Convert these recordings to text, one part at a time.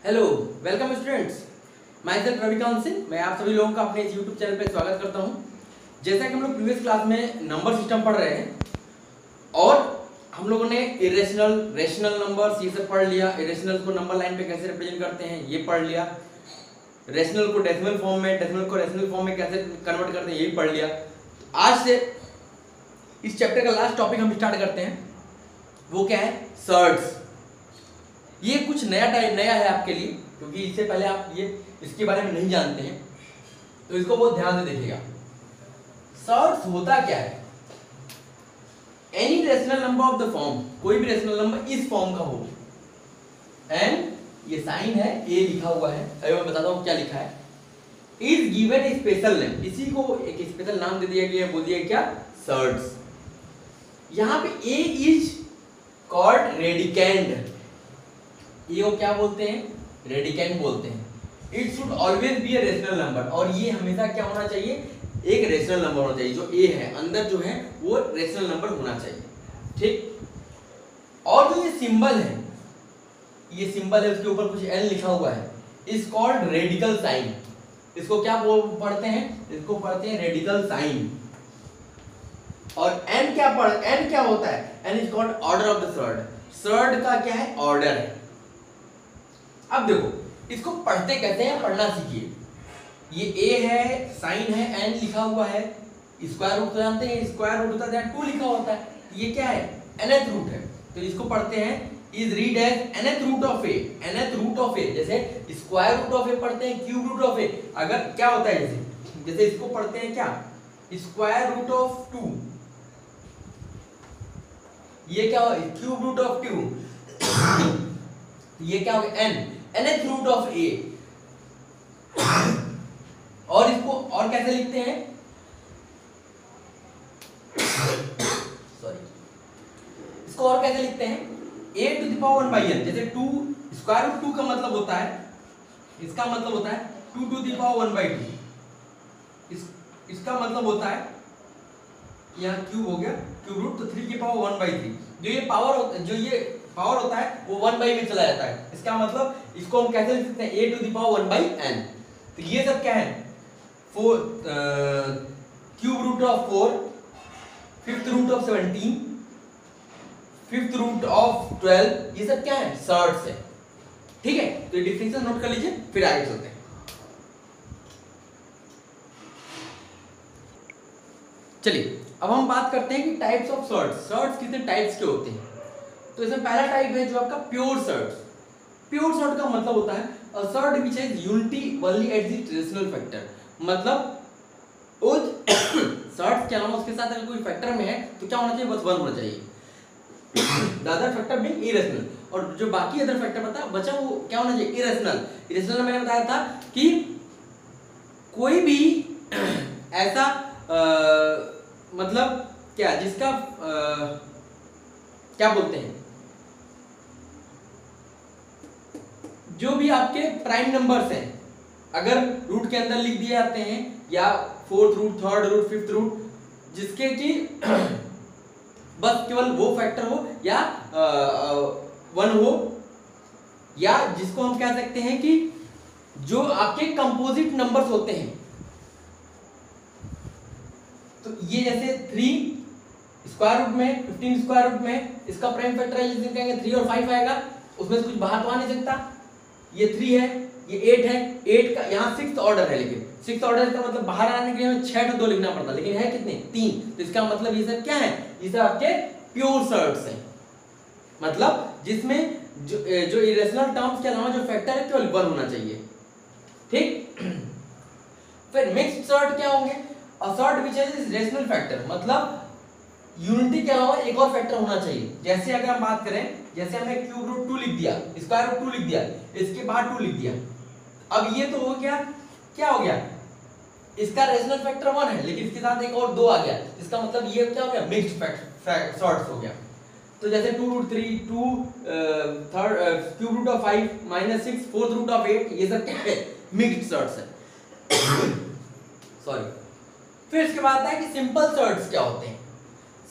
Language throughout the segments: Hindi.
Hello, welcome students. My self Ravikant Singh. मैं आप सभी लोगों का अपने इस यूट्यूब चैनल पर स्वागत करता हूं। जैसा कि हम लोग प्रीवियस क्लास में नंबर सिस्टम पढ़ रहे हैं और हम लोगों ने इरेशनल रेशनल नंबर्स ये सब पढ़ लिया। इरेशनल को नंबर लाइन पे कैसे रिप्रेजेंट करते हैं ये पढ़ लिया। रेशनल को डेसिमल फॉर्म में, डेसिमल को रेशनल फॉर्म में कैसे कन्वर्ट करते हैं ये भी पढ़ लिया। आज से इस चैप्टर का लास्ट टॉपिक हम स्टार्ट करते हैं। वो क्या है? सर्ड्स। ये कुछ नया है आपके लिए, क्योंकि इससे पहले आप ये इसके बारे में नहीं जानते हैं, तो इसको बहुत ध्यान से देखिएगा। सर्ड्स होता क्या है? Any rational number of the form, कोई भी रेशनल नंबर इस फॉर्म का हो, एंड ये साइन है, ए लिखा हुआ है, अभी मैं बताता हूं क्या लिखा है। Is given A special name, इसी को एक स्पेशल नाम दे दिया गया, बोल दिया क्या? सर्ड्स। यहां पे ए इज कॉल्ड रेडिकेंड, ये को क्या बोलते हैं? रेडिकेंड बोलते हैं। It should always be a rational number, और ये हमेशा क्या होना चाहिए? एक रेशनल नंबर होना चाहिए। जो ए है अंदर जो है वो रेशनल नंबर होना चाहिए, ठीक। और जो ये सिंबल है, ये सिंबल है, उसके ऊपर कुछ एल लिखा हुआ है, इज कॉल्ड रेडिकल साइन। इसको क्या पढ़ते हैं? इसको पढ़ते हैं रेडिकल साइन। और एन क्या होता है? N is called order of the surd. Surd का क्या है? ऑर्डर है। अब देखो इसको पढ़ते कहते हैं, पढ़ना सीखिए। ये ए है, साइन है, एन लिखा हुआ है, स्क्वायर रूट जानते हैं, स्क्वायर रूट होता है 2 लिखा होता है, ये क्या है? nth रूट है। तो इसको पढ़ते हैं is read as nth root of a. nth root of a, जैसे स्क्वायर रूट ऑफ ए पढ़ते हैं, क्यूब रूट ऑफ ए। अगर क्या होता है, जैसे इसको पढ़ते हैं क्या? स्क्वायर रूट ऑफ 2, ये क्या हो? क्यूब रूट ऑफ 2, ये क्या हो गया? nth रूट ऑफ ए। और इसको और कैसे लिखते हैं? सॉरी, इसको और कैसे लिखते हैं? a to the power 1/n। जैसे 2 स्क्वायर रूट 2 का मतलब होता है, इसका मतलब होता है 2 टू द पावर 1/2। इसका मतलब होता है, यहाँ क्यूब हो गया, क्यूब रूट, तो 3 की पावर 1/3। जो ये पावर होता है वो 1/, में चला जाता है। इसका मतलब इसको हम कैसे लिख सकते हैं? a to the power 1/n। तो ये सब क्या है? Cube root of 4, fifth root of 17, fifth root of 12, ये सब क्या है? सर्ड्स है, ठीक है। तो ये डिफरेंशियल नोट कर लीजिए, फिर आगे चलते हैं। चलिए अब हम बात करते हैं कि टाइप्स ऑफ सर्ड्स। सर्ड्स कितने टाइप्स के होते हैं? तो इसमें पहला टाइप है जो आपका प्योर सर्ड्स। प्योर सर्ड का मतलब होता है a surd which has unity only at the rational factor. मतलब उस सर्ड्स के अलावा उसके साथ अगर कोई फैक्टर में है तो क्या होना चाहिए? बस 1 होना चाहिए। The other factor being irrational, और जो बाकी अदर फैक्टर बचा वो क्या होना चाहिए? इरेशनल। इरेशनल मैंने बताया था कि कोई भी ऐसा मतलब क्या, जिसका क्या बोलते हैं, जो भी आपके प्राइम नंबर्स हैं, अगर रूट के अंदर लिख दिए जाते हैं, या fourth root, third root, fifth root, जिसके कि बस केवल वो फैक्टर हो, या 1 हो, या जिसको हम कह सकते हैं कि जो आपके कंपोजिट नंबर्स होते हैं। तो ये जैसे 3 स्क्वायर रूट में, 15 स्क्वायर रूट में, इसका प्राइम फैक्टर है, जिसे कहेंगे 3 और 5 आएगा, उसमें से कुछ बाहर तो आ नहीं सकता। ये 3 है, ये 8 है, 8 का यहाँ 6th ऑर्डर है, लेकिन 6th ऑर्डर का मतलब बाहर आने के लिए हमें 6 to 2 लिखना पड़ता, लेकिन है कितने? 3। तो इसका मतलब ये सब क्या है? ये सब आपके प्योर सर्ड्स हैं। मतलब जिसमें जो इरेशनल टर्म्स के अलावा जो फैक्टर है केवल 1 होना चाहिए, ठीक। फिर मिक्स्ड सर्ड क्या होंगे? A surd which has rational factor, मतलब यूनिटी के अलावा एक और फैक्टर होना चाहिए। जैसे अगर हम बात करें, जैसे हमने क्यूब रूट 2 लिख दिया, स्क्वायर रूट 2 लिख दिया, इसके बाद 2 लिख दिया, अब ये तो हो गया, क्या हो गया? इसका रेशनल फैक्टर 1 है, लेकिन इसके साथ एक और 2 आ गया, इसका मतलब ये क्या हो गया? मिक्स्ड सर्ड्स हो गया। तो जैसे 2 root 3, 2 third cube root of 5 -6, fourth root of 8, ये सब क्या है? मिक्स्ड सर्ड्स है। सॉरी। फिर इसके बाद आता है कि सिंपल सर्ड्स क्या होते हैं।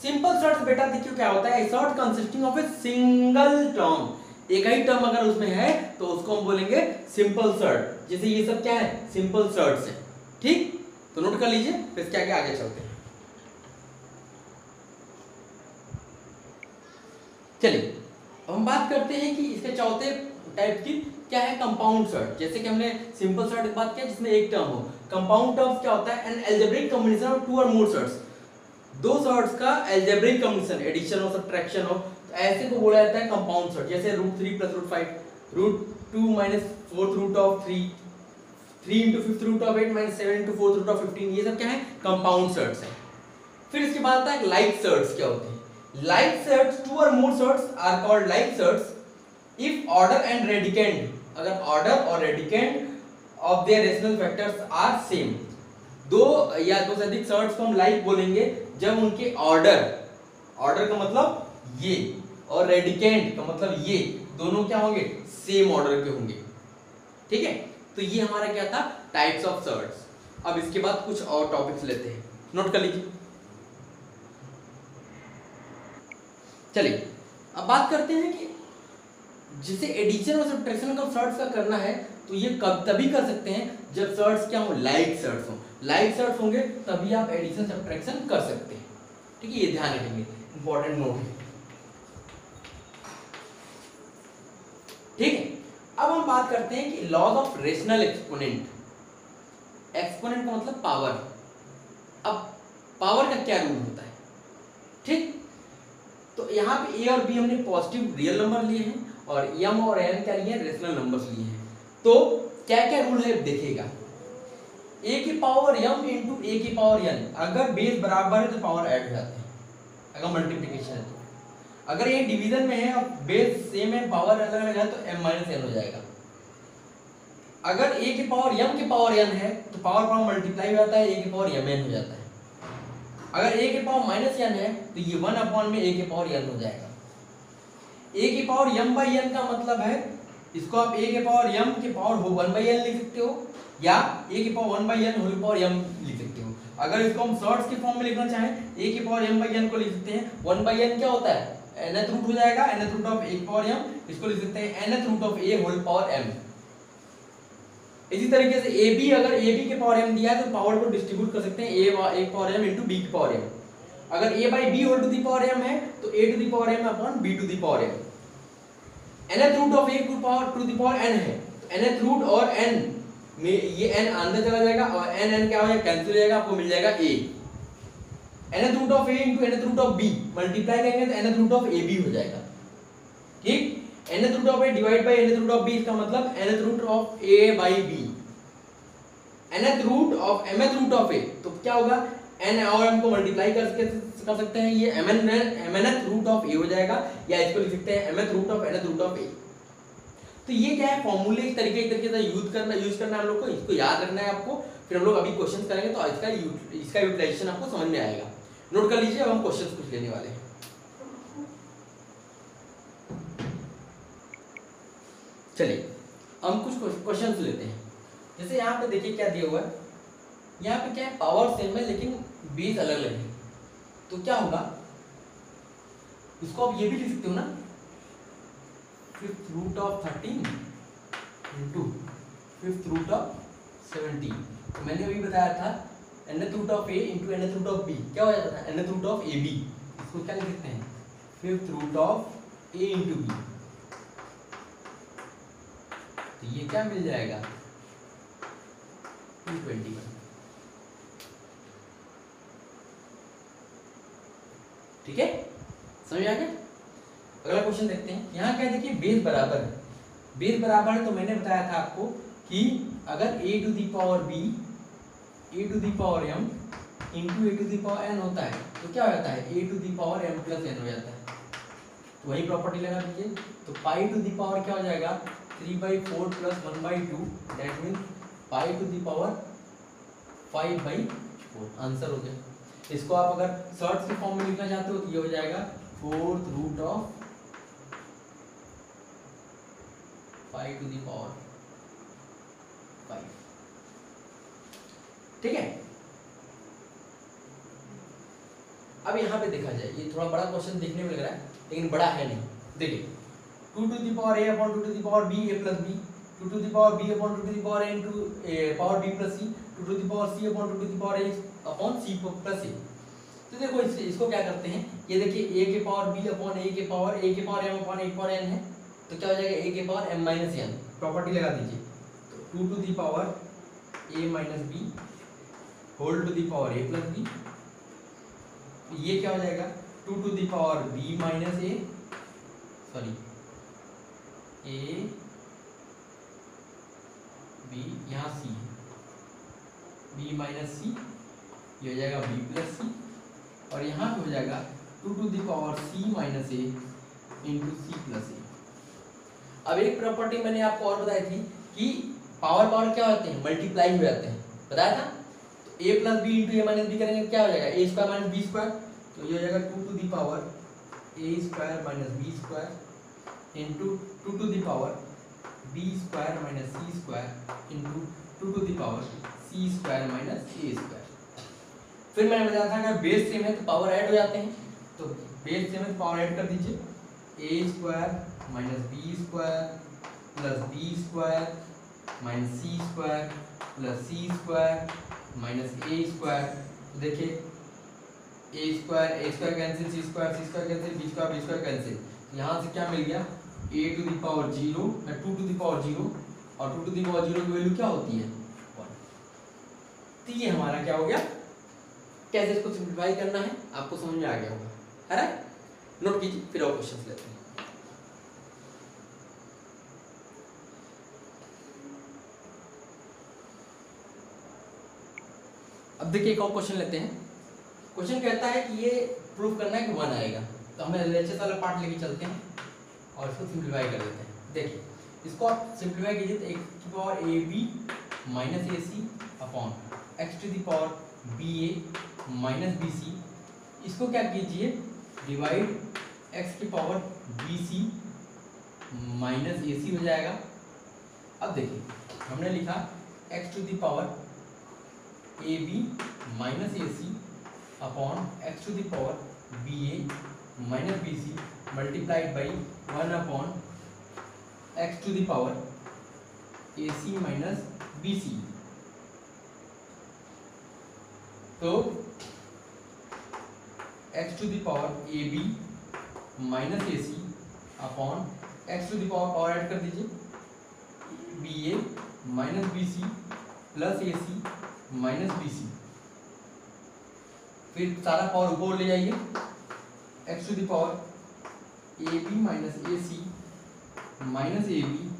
सिंपल सर्ड्स बेटा देखिए क्या होता है? Surd consisting of a single term, एक ही टर्म अगर उसमें है तो उसको हम बोलेंगे सिंपल सर्ट। जैसे ये सब क्या है, सिंपल सर्ट्स है। ठीक, तो नोट कर लीजिए, फिर क्या क्या आगे चलते हैं। चलिए अब हम बात करते हैं कि इसके चौथे टाइप की क्या है, कंपाउंड सर्ट। जैसे कि हमने सिंपल सर्ट की बात किया जिसमें एक टर्म हो। कंपाउंड टर्म्स क्या होता है, an algebraic combination of two और मोर सर्ट्स, दो सर्ट्स का अलजेब्रिक कॉम्बिनेशन, एडिशन हो सब्ट्रैक्शन हो, तो ऐसे को बोला जाता है कंपाउंड सर्ट। जैसे √3 + √5, √2 - 4th root of 3, 3 × 5th root of 8 - 7 × 4th root of 15, ये सब क्या है, कंपाउंड सर्ट्स है। फिर इसके बाद आता है लाइक सर्ट्स। क्या होते हैं लाइक सर्ट्स, टू और more surds are called like surds if order and radicand, अगर ऑर्डर और radicand of their rational factors are same. दो या दो से अधिक सर्ट्स को हम लाइक बोलेंगे जब उनके ऑर्डर, ऑर्डर का मतलब ये और रेडिकेंड का मतलब ये, दोनों क्या होंगे, सेम ऑर्डर के होंगे। ठीक है, तो ये हमारा क्या था, टाइप्स ऑफ सर्ट्स। अब इसके बाद कुछ और टॉपिक्स लेते हैं, नोट कर लीजिए। चलिए अब बात करते हैं कि जिसे एडिशन और सब्ट्रैक्शन का सर्ट्स का करना है तो ये कब तभी कर सकते हैं जब सर्ट्स क्या हो, लाइक सर्ट्स हो। लाइक सर्ट्स होंगे तभी आप एडिशन सब्ट्रैक्शन कर सकते हैं। ठीक है, ये ध्यान रखेंगे, इंपॉर्टेंट नोट है। ठीक है, अब हम बात करते हैं कि laws of rational exponent. Exponent का मतलब पावर। अब पावर का क्या रूल होता है, ठीक, तो यहाँ पे ए और बी हमने पॉजिटिव रियल नंबर लिए हैं और m और n क्या लिए हैं, रेशनल नंबर्स लिए हैं। तो क्या क्या रूल है देखिएगा, a की पावर m इंटू a की पावर n, अगर बेस बराबर है तो पावर ऐड हो जाते हैं, अगर मल्टीप्लिकेशन है तो। अगर ये डिवीजन में है और बेस सेम है, पावर अलग अलग है, तो m - n हो जाएगा। अगर a की पावर m की पावर n है तो पावर पावर मल्टीप्लाई हो जाता है, a की पावर mn हो जाता है। अगर a के पावर -n है तो ये 1 में a के पावर n हो जाएगा। a की पावर m/n का मतलब है, इसको आप a के पावर m के पावर 1/n लिख सकते हो या a के power 1/n whole power m लिख सकते हो। अगर इसको हम शॉर्ट्स के फॉर्म में लिखना चाहें, a के पावर m/n को लिख सकते हैं, 1/n क्या होता है, nth रूट हो जाएगा, nth रूट ऑफ a के पावर m, इसको लिख सकते हैं nth root of a whole power m। इसी तरीके से AB, अगर AB के पावर m दिया है तो पावर को डिस्ट्रीब्यूट कर सकते हैं a एक पावर m इंटू b की पावर m। अगर a/b whole to the power m है तो a to the power m upon b to the power m। nth root of a to the power n है तो nth रूट और n में ये n अंदर चला जाएगा और n क्या हो जाएगा, कैंसिल हो जाएगा, आपको मिल जाएगा a। nth root of a into nth root of b multiply करेंगे तो nth रूट ऑफ ab हो जाएगा। ठीक, nth root of a divide by nth root of b, इसका मतलब nth root of a by b। nth root of mth root of a, तो क्या होगा, n और m को मल्टीप्लाई कर सकते हैं, ये mnth रूट ऑफ a हो जाएगा, या इसको लिख सकते हैं mth root of nth root of a। तो ये क्या है, फॉर्मूले एक तरीके से यूज करना हम लोग को, इसको याद रखना है आपको। फिर हम लोग अभी क्वेश्चन करेंगे तो इसका यूटिलाइजेशन आपको समझ में आएगा। नोट कर लीजिए, अब हम क्वेश्चन कुछ लेने वाले हैं। चलिए हम कुछ क्वेश्चंस लेते हैं। जैसे यहाँ पे देखिए क्या दिया हुआ है, यहाँ पे क्या है, पावर सेम है लेकिन बेस अलग अलग है, तो क्या होगा, इसको आप ये भी लिख सकते हो ना, 5th root of 13 into 5th root of 17। तो मैंने अभी बताया था nth root of a into nth root of b क्या हो जाता था, nth रूट ऑफ ab। इसको क्या लिख सकते हैं, 5th root of a into b। तो ये क्या मिल जाएगा, 221। ठीक है, समझ आ गया। अगला क्वेश्चन देखते हैं। यहाँ क्या देखिए, बेस बराबर है, बेस बराबर है तो मैंने बताया था आपको कि अगर a to the power b a to the power m into a to the power n होता है तो क्या हो जाता है, a to the power m plus n हो जाता है। तो वही प्रॉपर्टी लगा दीजिए, तो पाई टू दी पावर क्या हो जाएगा, 3/4 plus 1/2, that mean pi to the power 5/4। Answer हो गया। इसको आप अगर शॉर्ट्स के फॉर्म में लिखना चाहते हो तो ये हो जाएगा 4th root of 5 to the power 5। ठीक है, अब यहाँ पे देखा जाए, ये थोड़ा बड़ा क्वेश्चन देखने में लग रहा है लेकिन बड़ा है नहीं। देखिए 2 to the power a upon 2 to the power b a plus b, 2 to the power b upon 2 to the power a into a power b plus c, 2 to the power c upon 2 to the power a upon c plus a। तो देखो इसको क्या करते हैं, ये देखिए a के पावर b अपॉन a के पावर m अपॉन a के पावर n है, तो क्या हो जाएगा a के power m minus n, property लगा दीजिए। तो 2 to the power a minus b whole to the power a plus b, ये क्या हो जाएगा 2 to the power b minus a, sorry a b, यहाँ c b माइनस c, ये हो जाएगा b प्लस c, और यहाँ पे हो जाएगा 2 to the power c minus a into c plus a. अब एक प्रॉपर्टी मैंने आपको और बताई थी कि पावर पावर क्या होते हैं, मल्टीप्लाई हो जाते हैं, बताया था। तो a plus B into A minus B करेंगे क्या हो जाएगा, A square minus B square, तो ये हो जाएगा 2 to the power a square minus B square into 2 to the power b square minus C square into 2 to the power c square minus a square. फिर मैंने बताया था अगर बेस सेम है तो पावर ऐड हो जाते हैं, तो बेस सेम है तो पावर ऐड कर दीजिए, a square minus B square plus B square minus C square plus C square minus A square. तो देखिए a square cancel, C square cancel, B square cancel, यहाँ से क्या मिल गया a टू द पावर 0 या 2 टू द पावर 0, और 2 टू द पावर 0 की वैल्यू क्या होती है 1। तो ये हमारा क्या हो गया, कैसे इसको सिंप्लीफाई करना है आपको समझ में आ गया होगा, है ना। नोट कीजिए, फिर और क्वेश्चंस लेते हैं। अब देखिए एक और क्वेश्चन लेते हैं। क्वेश्चन कहता है कि ये प्रूफ करना है कि 1 आएगा, तो हमें एलएचएस वाला पार्ट लेके चलते हैं और इसको सिंप्लीफाई कर देते हैं। देखिए इसको आप सिंप्लीफाई कीजिए तो x की power A B minus A C upon X to the power B A minus B C, इसको क्या कीजिए डिवाइड x की power B C minus A C हो जाएगा। अब देखिए हमने लिखा x to the power A B minus A C upon X to the power B A minus B C multiplied by 1 upon X to the power A C minus B सी। तो X to the power A B minus A C upon X to the power add कर दीजिए B A minus B C plus A C minus B C, फिर सारा पावर ऊपर ले जाइए, X to the power A B minus A C minus A B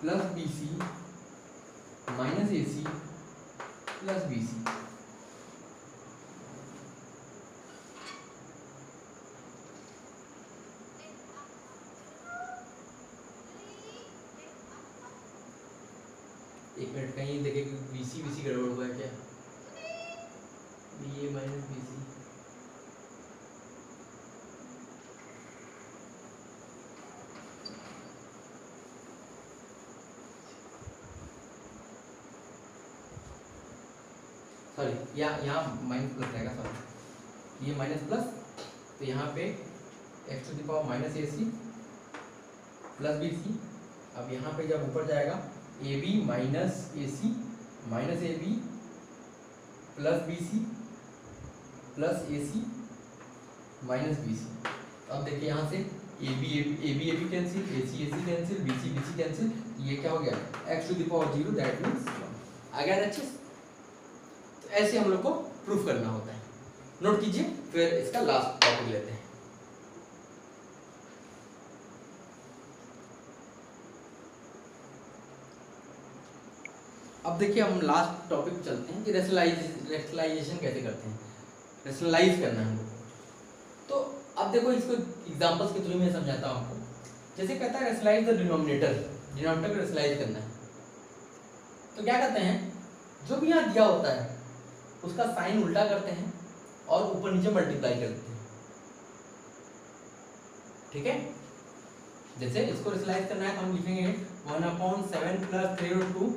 plus B C minus A C plus B C. एक मिनट कहीं देखे कि बीसी गड़बड़ हुआ है क्या, B A minus B C, sorry यहाँ माइनस प्लस रहेगा, सॉरी ये माइनस प्लस, तो यहाँ पे X to the power minus A C plus B C. अब यहाँ पे जब ऊपर जाएगा A B minus A C minus A B plus B C plus A C minus B C. अब देखिए यहाँ से A B cancel, A C cancel, B C cancel, ये क्या हो गया X to the power 0 that means 1 आ गया अच्छे से। तो ऐसे हम लोग को प्रूफ करना होता है। नोट कीजिए, फिर इसका लास्ट टॉपिक लेते हैं। अब देखिए हम लास्ट टॉपिक चलते हैं कि रेशनलाइजेशन कैसे करते हैं, रेशनलाइज करना है हमको। तो अब देखो इसको एग्जांपल्स के थ्रू मैं समझाता हूँ आपको। जैसे कहता है रेशनलाइज द डिनोमिनेटर को रेशनलाइज करना है, तो क्या करते हैं जो भी यहाँ दिया होता है उसका साइन उल्टा करते हैं और ऊपर नीचे मल्टीप्लाई करते हैं, ठीक है। जैसे इसको रेशनलाइज करना है तो हम लिखेंगे 1/7 + 3√2,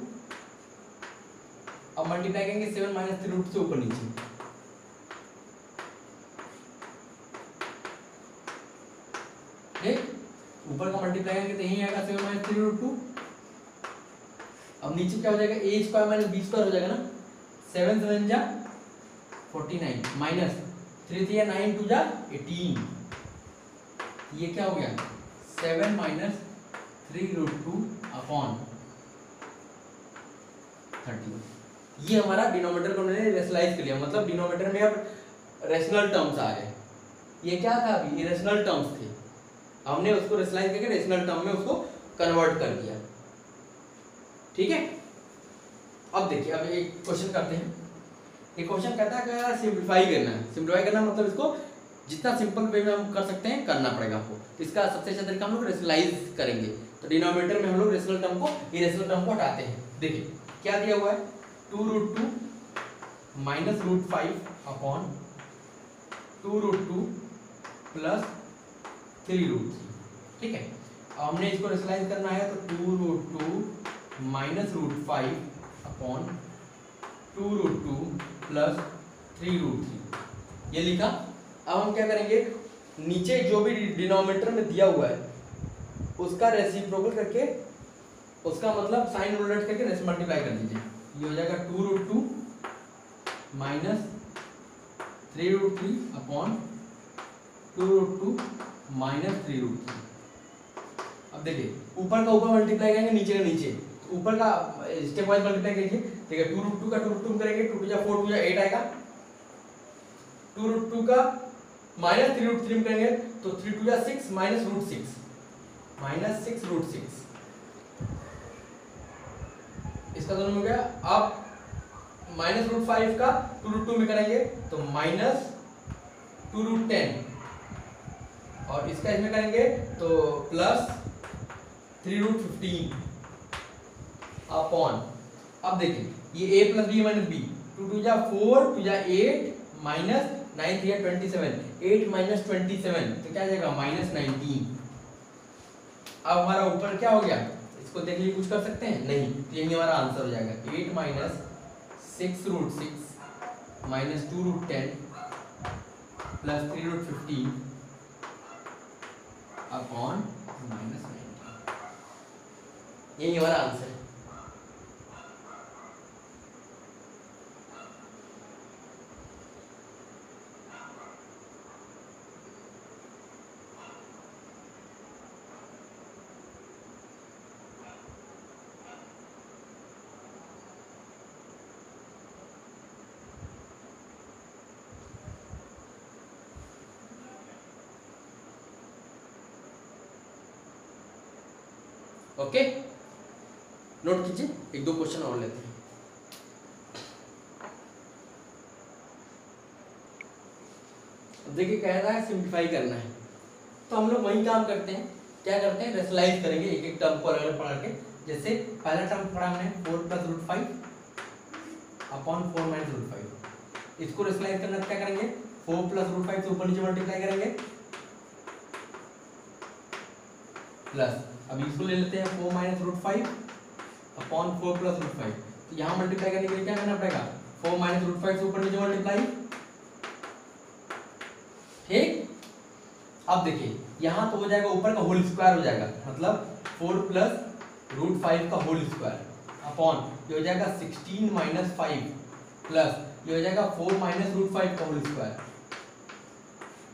अब मल्टीप्लाई करेंगे 7 - 3√2 से ऊपर नीचे, ठीक। ऊपर ऊपर का मल्टीप्लाई करेंगे तो यही आएगा 7 माइनस 3√2। अब नीचे क्या हो जाएगा, a square minus b square हो जाएगा ना, 7 7 जा 49 माइनस 3 3 9 2 जा 18। ये क्या हो गया 7 माइनस 3√2 अपॉन 30। ये हमारा डिनोमिनेटर को हमने रेशनलाइज कर लिया, मतलब डिनोमिनेटर में अब रेशनल टर्म्स आ गए। ये क्या था, अभी इरेशनल टर्म्स थे, हमने उसको रेशनलाइज करके रेशनल टर्म में उसको कन्वर्ट कर दिया। ठीक है, अब देखिए, अब एक क्वेश्चन करते हैं। एक क्वेश्चन कहता है कि सिंप्लीफाई करना है। सिंप्लीफाई करना मतलब इसको जितना सिंपल वे में हम कर सकते हैं करना पड़ेगा आपको। तो इसका सबसे अच्छा तरीका हम लोग रेशनलाइज करेंगे। तो डिनोमिनेटर में हम लोग रेशनल टर्म को इरेशनल टर्म को हटाते हैं। देखिए क्या दिया हुआ है, 2√2 माइनस √5 अपॉन 2√2 प्लस 3√3। ठीक है, अब हमने इसको रेशनलाइज करना है तो 2√2 माइनस √5 अपॉन 2√2 प्लस 3√3 ये लिखा। अब हम क्या करेंगे, नीचे जो भी डिनोमिनेटर में दिया हुआ है उसका रेसिप्रोकल करके, उसका मतलब साइन उलट करके रेस मल्टीप्लाई कर दीजिए। ये हो जाएगा 2√2 माइनस 3√3 अपॉन 2√2 माइनस 3√3। अब देखिए ऊपर का ऊपर मल्टीप्लाई करेंगे, नीचे का नीचे, तो ऊपर का स्टेप वाइज मल्टीप्लाई करेंगे। ठीक है, 2√2 का 2√2 करेंगे, 2 जा 4 2 जा 8 आएगा। 2√2 का माइनस 3√3 करेंगे तो 3 2 जा 6 माइनस √6 माइनस 6√6। इसका दोनों हो गया। अब माइनस √5 का 2√2 में करेंगे तो माइनस 2√10, और इसका इसमें करेंगे तो प्लस 3√15 अपॉन। अब देखिए ये a plus B minus B, 2 2 जा 4 2 जा 8 माइनस 9 3 27, 8 माइनस 27 तो क्या आ जाएगा माइनस 19। अब हमारा ऊपर क्या हो गया, इसको देख लीजिए, कुछ कर सकते हैं नहीं, तो यही हमारा आंसर हो जाएगा 8 minus 6√6 minus 2√10 plus 3√15 upon minus 19। यही हमारा आंसर है। ओके, नोट कीजिए, एक दो क्वेश्चन और लेते हैं। अब देखिए कह रहा है सिंप्लीफाई करना है, तो हम लोग वही काम करते हैं। क्या करते हैं, रेशनलाइज करेंगे एक एक टर्म को अलग अलग पढ़ के। जैसे पहला टर्म पढ़ा हमने 4 प्लस √5 अपॉन 4 माइनस √5। इसको रेशनलाइज करना क्या करेंगे, 4 प्लस √5 से ऊपर नीचे मल्टीप्लाई करेंगे प्लस, अब इसको ले लेते हैं 4 माइनस √5 अपॉन 4 प्लस √5। तो यहाँ मल्टीप्लाई करने के लिए क्या करना पड़ेगा, 4 माइनस √5 से ऊपर नीचे मल्टीप्लाई। ठीक, अब देखिए यहाँ तो हो जाएगा ऊपर का होल स्क्वायर हो जाएगा, मतलब 4 प्लस √5 का होल स्क्वायर अपॉन ये हो जाएगा 16 माइनस 5 प्लस ये हो जाएगा 4 माइनस √5 का होल स्क्वायर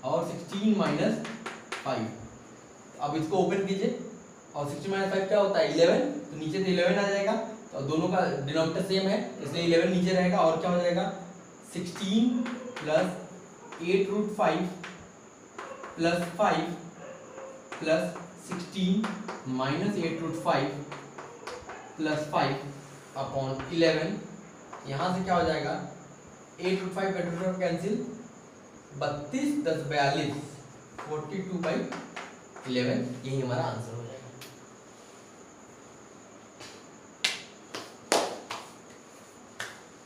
और 16 माइनस 5। अब इसको ओपन कीजिए और 16 माइनस 5 क्या होता है 11, तो नीचे तो 11 आ जाएगा, तो दोनों का डिनोमिनेटर सेम है इसलिए 11 नीचे रहेगा, और क्या हो जाएगा 16 plus 8√5 plus 5 plus 16 minus 8√5 plus 5 upon 11। यहाँ से क्या हो जाएगा 8√5 8√5 कैंसिल, 32 10 42 42/11, यही हमारा आंसर हो जाएगा।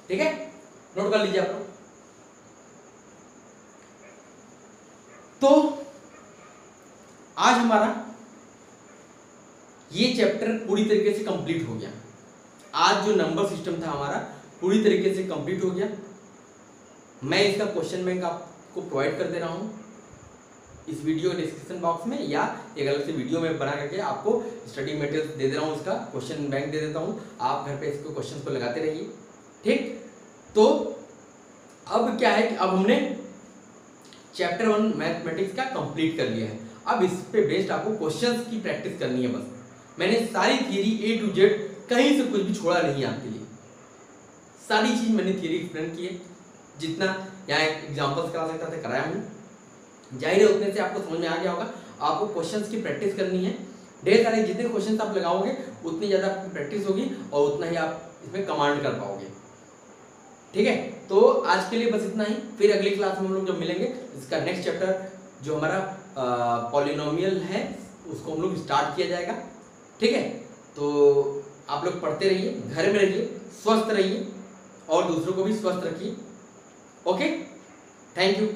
ठीक है, नोट कर लीजिए आप लोग। तो आज हमारा ये चैप्टर पूरी तरीके से कंप्लीट हो गया। आज जो नंबर सिस्टम था हमारा पूरी तरीके से कंप्लीट हो गया। मैं इसका क्वेश्चन बैंक आपको प्रोवाइड कर दे रहा हूं। इस वीडियो के डिस्क्रिप्शन बॉक्स में या एक अलग से वीडियो में बना करके आपको स्टडी मटेरियल दे दे रहा हूँ, उसका क्वेश्चन बैंक दे देता हूँ, आप घर पे इसको क्वेश्चन को लगाते रहिए। ठीक, तो अब क्या है कि अब हमने चैप्टर 1 मैथमेटिक्स का कंप्लीट कर लिया है। अब इस पे बेस्ड आपको क्वेश्चंस की प्रैक्टिस करनी है बस। मैंने सारी थियरी A to Z कहीं से कुछ भी छोड़ा नहीं है आपके लिए, सारी चीज मैंने थियरी एक्सप्लेन की है, जितना यहाँ एग्जाम्पल्स करा सकता था कराया हूँ। जाहिर है उतने से आपको समझ में आ गया होगा। आपको क्वेश्चंस की प्रैक्टिस करनी है, ढेर सारे जितने क्वेश्चंस आप लगाओगे उतनी ज़्यादा आपकी प्रैक्टिस होगी और उतना ही आप इसमें कमांड कर पाओगे। ठीक है, तो आज के लिए बस इतना ही। फिर अगली क्लास में हम लोग जब मिलेंगे, इसका नेक्स्ट चैप्टर जो हमारा पॉलिनोमियल है उसको हम लोग स्टार्ट किया जाएगा। ठीक है, तो आप लोग पढ़ते रहिए, घर में रहिए, स्वस्थ रहिए और दूसरों को भी स्वस्थ रखिए। Okay, thank you.